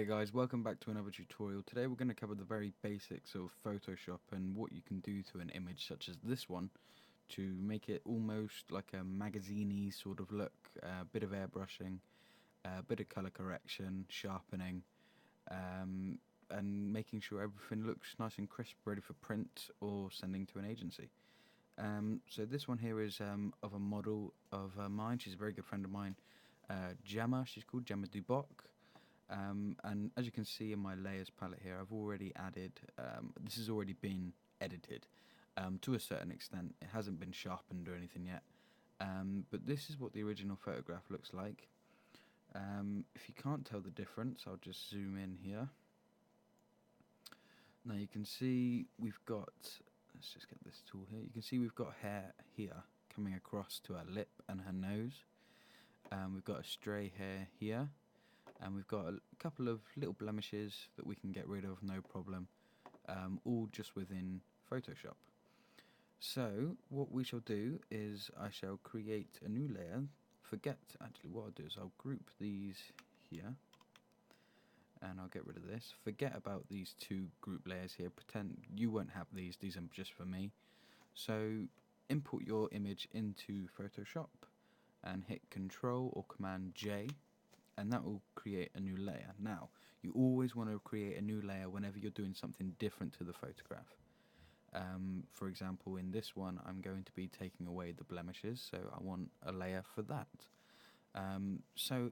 Guys, welcome back to another tutorial. Today we're going to cover the very basics of Photoshop and what you can do to an image such as this one to make it almost like a magazine-y sort of look, a bit of airbrushing, a bit of colour correction, sharpening, and making sure everything looks nice and crisp, ready for print or sending to an agency. So this one here is of a model of mine. She's a very good friend of mine, Gemma. She's called Gemma Duboc. And as you can see in my layers palette here, I've already added, this has already been edited to a certain extent. It hasn't been sharpened or anything yet, but this is what the original photograph looks like. If you can't tell the difference, I'll just zoom in here. Now you can see we've got, let's just get this tool here, you can see we've got hair here coming across to her lip and her nose. We've got a stray hair here. And we've got a couple of little blemishes that we can get rid of, no problem, all just within Photoshop. So what we shall do is I shall create a new layer. Actually what I'll do is I'll group these here and I'll get rid of this. Forget about these two group layers here, pretend you won't have these are just for me. So import your image into Photoshop and hit Control or Command J, and that will create a new layer. Now, you always want to create a new layer whenever you're doing something different to the photograph. For example, in this one, I'm going to be taking away the blemishes, so I want a layer for that. So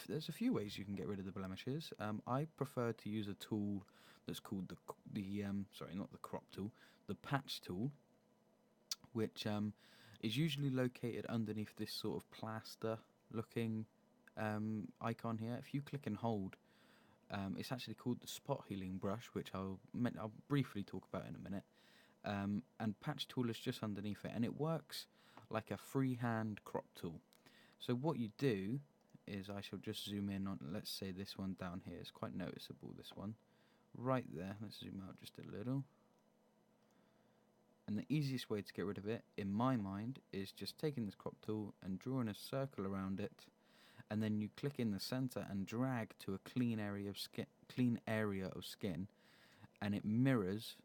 there's a few ways you can get rid of the blemishes. I prefer to use a tool that's called sorry, not the crop tool, the patch tool, which is usually located underneath this sort of plaster looking icon here. If you click and hold, it's actually called the spot healing brush, which I'll briefly talk about in a minute. And patch tool is just underneath it, and it works like a freehand crop tool. So what you do is I shall just zoom in on, let's say this one down here is quite noticeable, this one right there. Let's zoom out just a little. And the easiest way to get rid of it, in my mind, is just taking this crop tool and drawing a circle around it, and then you click in the center and drag to a clean area of skin, and it mirrors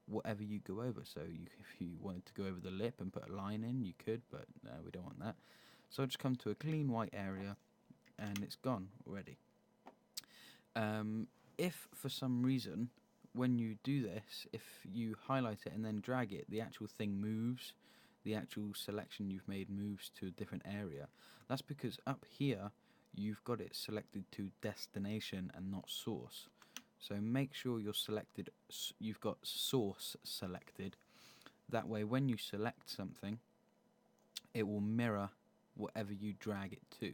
whatever you go over. So if you wanted to go over the lip and put a line in, you could, but no, we don't want that. So I'll just come to a clean white area, and it's gone already. If for some reason, when you do this, if you highlight it and then drag it, the actual thing moves, the actual selection you've made moves to a different area. That's because up here you've got it selected to destination and not source. So make sure you've got source selected. That way when you select something, it will mirror whatever you drag it to.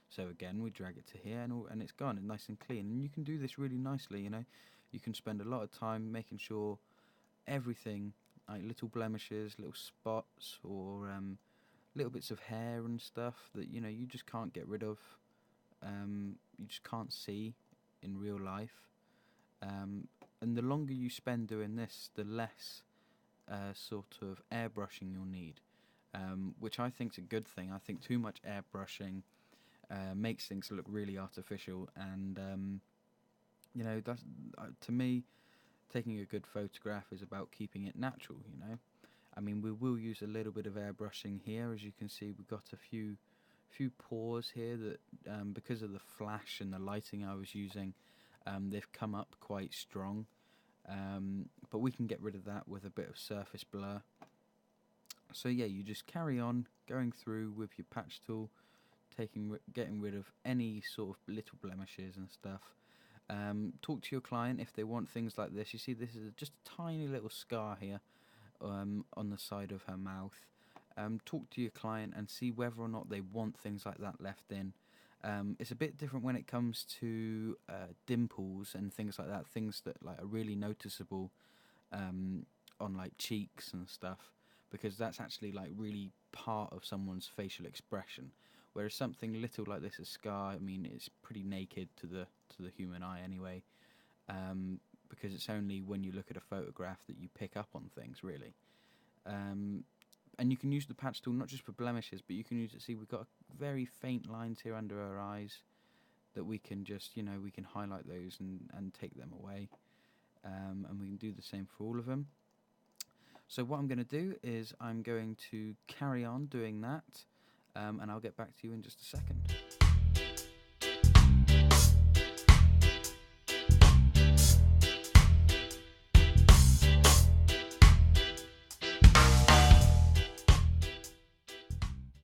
So again, we drag it to here and it's gone, nice and clean. And you can do this really nicely, you know. You can spend a lot of time making sure everything, like little blemishes, little spots, or little bits of hair and stuff that you just can't get rid of, you just can't see in real life, and the longer you spend doing this, the less sort of airbrushing you'll need, which I think is a good thing. I think too much airbrushing makes things look really artificial, and that's to me, taking a good photograph is about keeping it natural. I mean, we will use a little bit of airbrushing here. As you can see, we've got a few pores here that, because of the flash and the lighting I was using, they've come up quite strong. But we can get rid of that with a bit of surface blur. So yeah, you just carry on going through with your patch tool, getting rid of any sort of little blemishes and stuff. Talk to your client if they want things like this. You see, this is just a tiny little scar here on the side of her mouth. Talk to your client and see whether or not they want things like that left in. It's a bit different when it comes to dimples and things like that, things that are really noticeable on like cheeks and stuff, because that's actually really part of someone's facial expression. Whereas something little like this, a scar, I mean, it's pretty naked to the human eye anyway, because it's only when you look at a photograph that you pick up on things, really. And you can use the patch tool not just for blemishes, but you can use it. See, we've got very faint lines here under her eyes. that we can just, we can highlight those and take them away. And we can do the same for all of them. So what I'm going to do is I'm going to carry on doing that, and I'll get back to you in just a second.